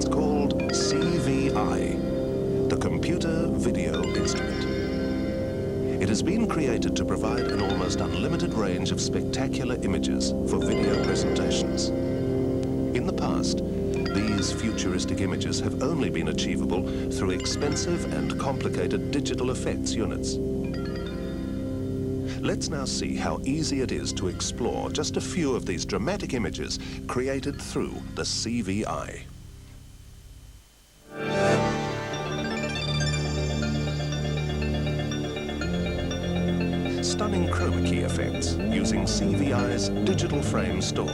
It's called CVI, the Computer Video Instrument. It has been created to provide an almost unlimited range of spectacular images for video presentations. In the past, these futuristic images have only been achievable through expensive and complicated digital effects units. Let's now see how easy it is to explore just a few of these dramatic images created through the CVI. Stunning chroma key effects using CVI's digital frame store.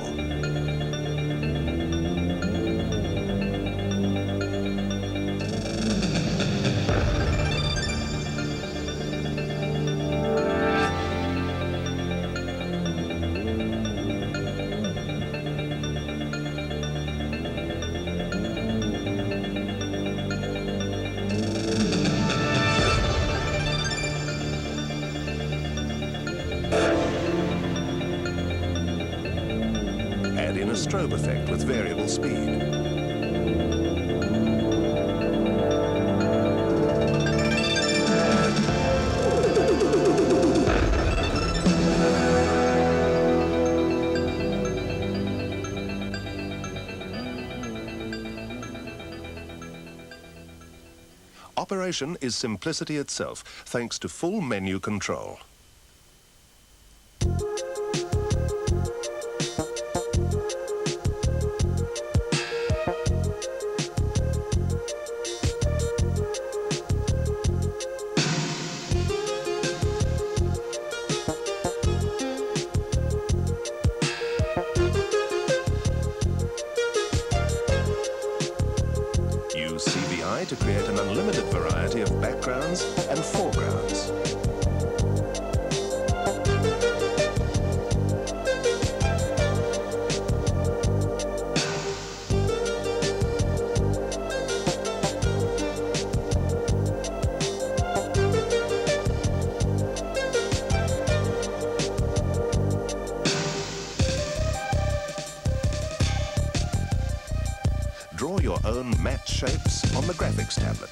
Add in a strobe effect with variable speed. Operation is simplicity itself, thanks to full menu control. Use CVI to create an unlimited variety of backgrounds and foregrounds. Draw your own matte shapes on the graphics tablet.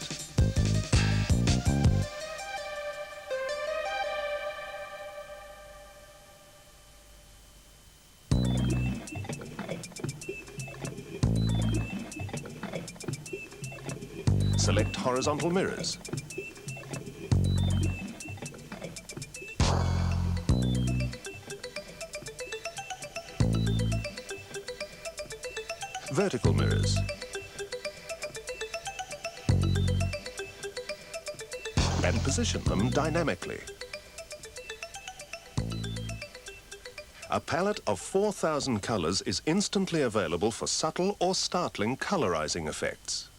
Select horizontal mirrors. Vertical mirrors. And position them dynamically. A palette of 4,000 colors is instantly available for subtle or startling colorizing effects.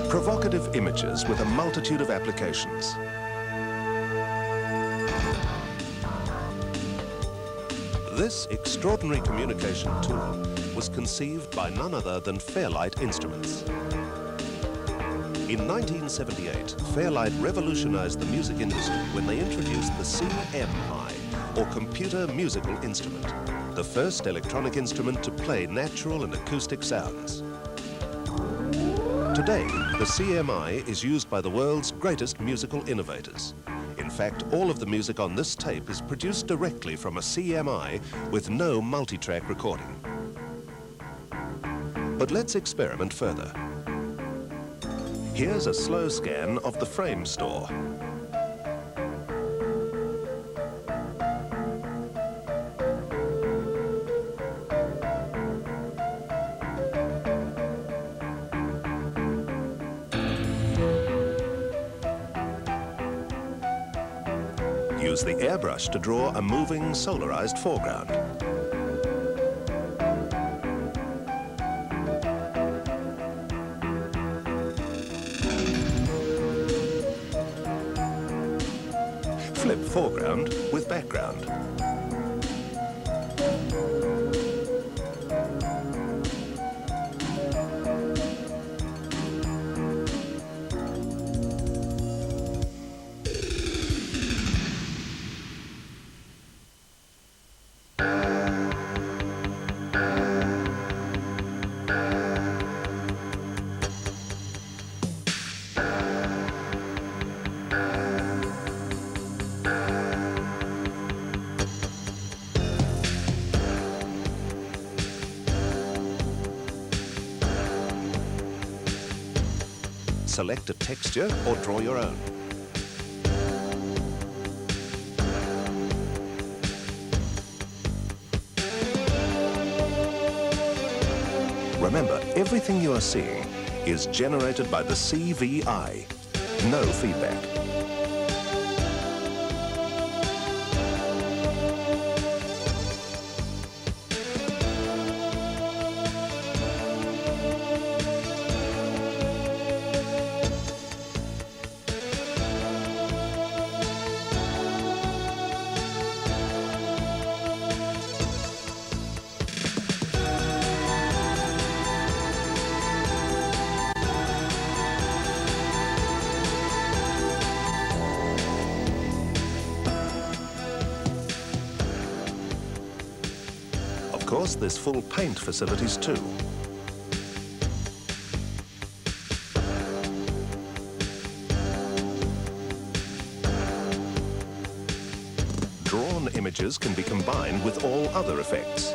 Provocative images with a multitude of applications. This extraordinary communication tool was conceived by none other than Fairlight Instruments. In 1978, Fairlight revolutionized the music industry when they introduced the CMI, or Computer Musical Instrument, the first electronic instrument to play natural and acoustic sounds. Today, the CMI is used by the world's greatest musical innovators. In fact, all of the music on this tape is produced directly from a CMI with no multi-track recording. But let's experiment further. Here's a slow scan of the frame store. Use the airbrush to draw a moving, solarized foreground. flip foreground with background. Select a texture or draw your own. Remember, everything you are seeing is generated by the CVI. No feedback. Of course, there's full paint facilities too. Drawn images can be combined with all other effects.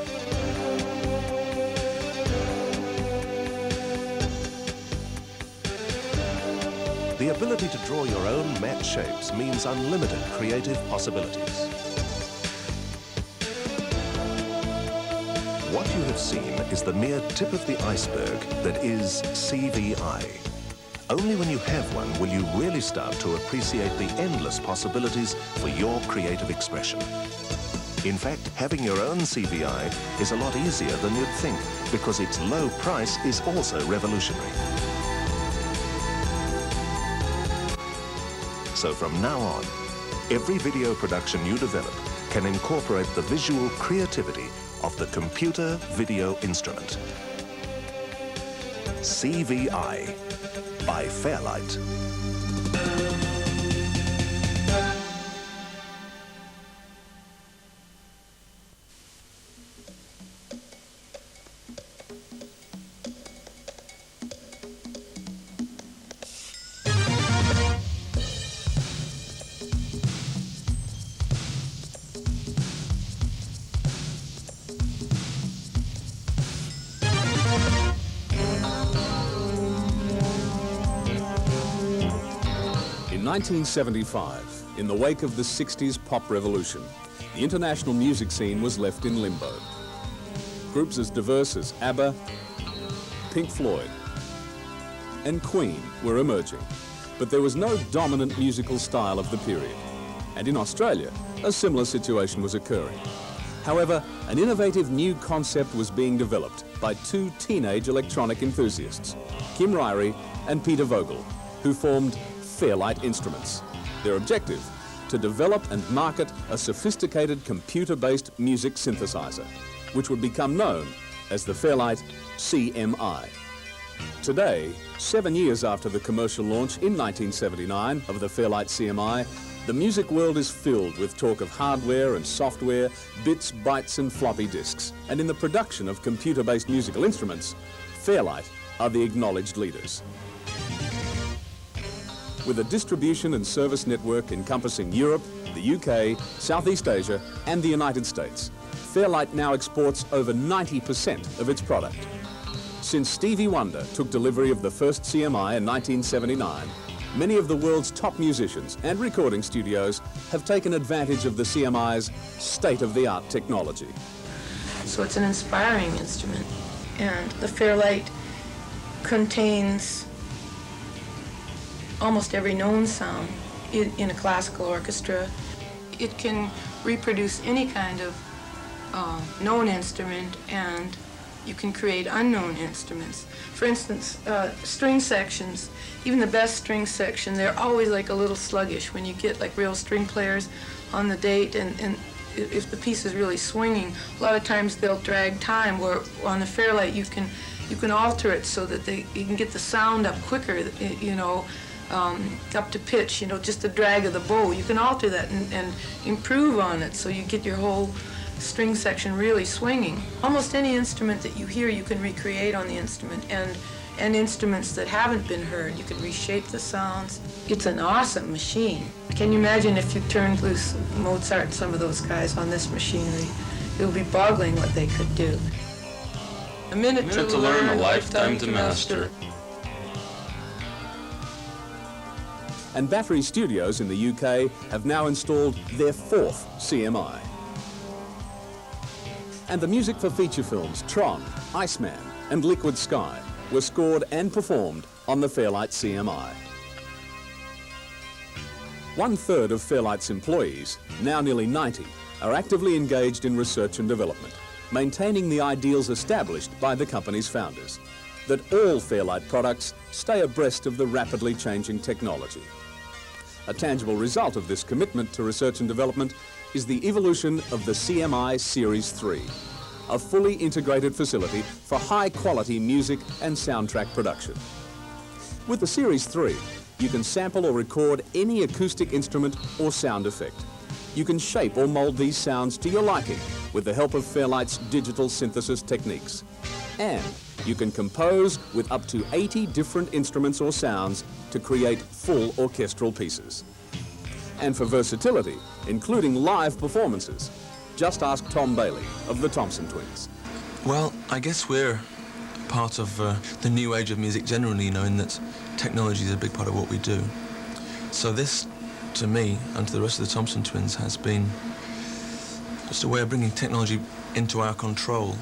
The ability to draw your own matte shapes means unlimited creative possibilities. What you have seen is the mere tip of the iceberg that is CVI. Only when you have one will you really start to appreciate the endless possibilities for your creative expression. In fact, having your own CVI is a lot easier than you'd think because its low price is also revolutionary. So from now on, every video production you develop can incorporate the visual creativity of the computer video instrument. CVI by Fairlight. In 1975, in the wake of the 60s pop revolution, the international music scene was left in limbo. Groups as diverse as ABBA, Pink Floyd, and Queen were emerging, but there was no dominant musical style of the period. And in Australia, a similar situation was occurring. However, an innovative new concept was being developed by two teenage electronic enthusiasts, Kim Ryrie and Peter Vogel, who formed Fairlight Instruments. Their objective, to develop and market a sophisticated computer-based music synthesizer, which would become known as the Fairlight CMI. Today, 7 years after the commercial launch in 1979 of the Fairlight CMI, the music world is filled with talk of hardware and software, bits, bytes and floppy disks. And in the production of computer-based musical instruments, Fairlight are the acknowledged leaders. With a distribution and service network encompassing Europe, the UK, Southeast Asia and the United States, Fairlight now exports over 90% of its product. Since Stevie Wonder took delivery of the first CMI in 1979, many of the world's top musicians and recording studios have taken advantage of the CMI's state-of-the-art technology. So it's an inspiring instrument, and the Fairlight contains almost every known sound in a classical orchestra. It can reproduce any kind of known instrument and you can create unknown instruments. For instance, string sections, even the best string section, they're always like a little sluggish when you get like real string players on the date, and if the piece is really swinging, a lot of times they'll drag time, where on the Fairlight you can alter it so that you can get the sound up quicker, you know, up to pitch, you know, just the drag of the bow. You can alter that and improve on it so you get your whole string section really swinging. Almost any instrument that you hear you can recreate on the instrument, and instruments that haven't been heard, you can reshape the sounds. It's an awesome machine. Can you imagine if you turned loose Mozart and some of those guys on this machinery? It would be boggling what they could do. A minute to learn, a lifetime to master. And Battery Studios in the UK have now installed their 4th CMI. And the music for feature films Tron, Iceman and Liquid Sky were scored and performed on the Fairlight CMI. 1/3 of Fairlight's employees, now nearly 90, are actively engaged in research and development, maintaining the ideals established by the company's founders, that all Fairlight products stay abreast of the rapidly changing technology. A tangible result of this commitment to research and development is the evolution of the CMI Series 3, a fully integrated facility for high-quality music and soundtrack production. With the Series 3, you can sample or record any acoustic instrument or sound effect. You can shape or mold these sounds to your liking with the help of Fairlight's digital synthesis techniques. And you can compose with up to 80 different instruments or sounds to create full orchestral pieces. And for versatility, including live performances, just ask Tom Bailey of the Thompson Twins. Well, I guess we're part of the new age of music generally, you know, in that technology is a big part of what we do. So this, to me, and to the rest of the Thompson Twins, has been just a way of bringing technology into our control.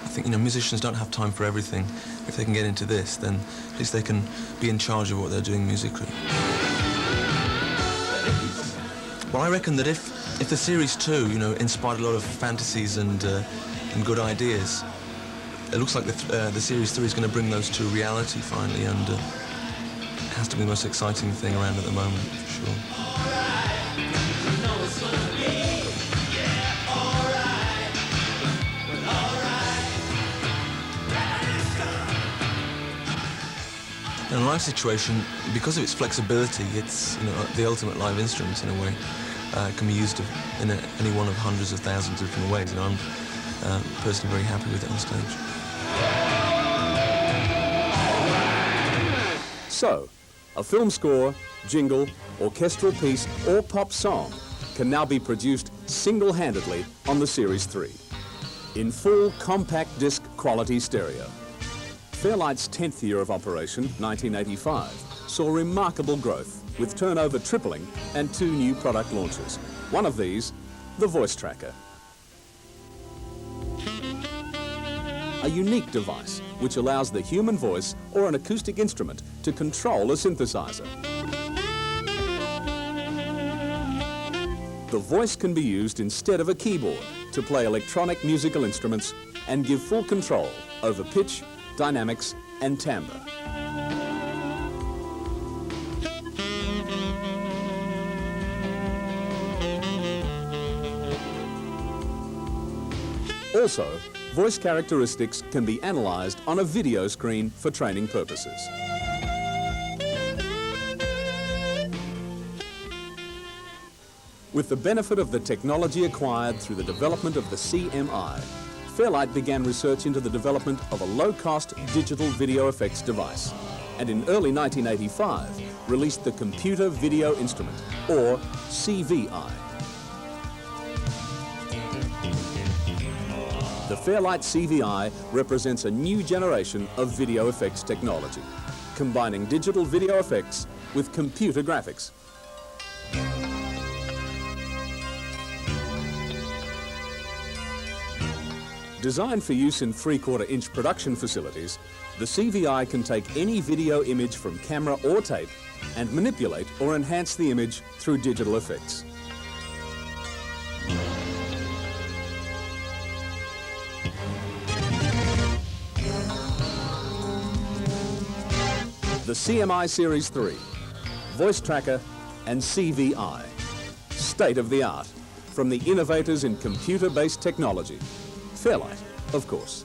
I think, you know, musicians don't have time for everything. If they can get into this, then at least they can be in charge of what they're doing musically. Well, I reckon that if the Series 2, you know, inspired a lot of fantasies and good ideas, it looks like the Series 3 is going to bring those to reality finally, and it has to be the most exciting thing around at the moment, for sure. In a live situation, because of its flexibility, it's, you know, the ultimate live instrument in a way. It can be used in any one of hundreds of thousands of different ways, and I'm personally very happy with it on stage. So, a film score, jingle, orchestral piece or pop song can now be produced single-handedly on the Series 3 in full compact disc quality stereo. Fairlight's 10th year of operation, 1985, saw remarkable growth, with turnover tripling and 2 new product launches. One of these, the Voice Tracker. A unique device which allows the human voice or an acoustic instrument to control a synthesizer. The voice can be used instead of a keyboard to play electronic musical instruments and give full control over pitch, dynamics and timbre. Also, voice characteristics can be analysed on a video screen for training purposes. With the benefit of the technology acquired through the development of the CMI, Fairlight began research into the development of a low-cost digital video effects device, and in early 1985 released the Computer Video Instrument, or CVI. The Fairlight CVI represents a new generation of video effects technology, combining digital video effects with computer graphics. Designed for use in 3/4-inch production facilities, the CVI can take any video image from camera or tape and manipulate or enhance the image through digital effects. the CMI Series 3, Voice Tracker and CVI. State of the art from the innovators in computer-based technology. Fairlight, of course.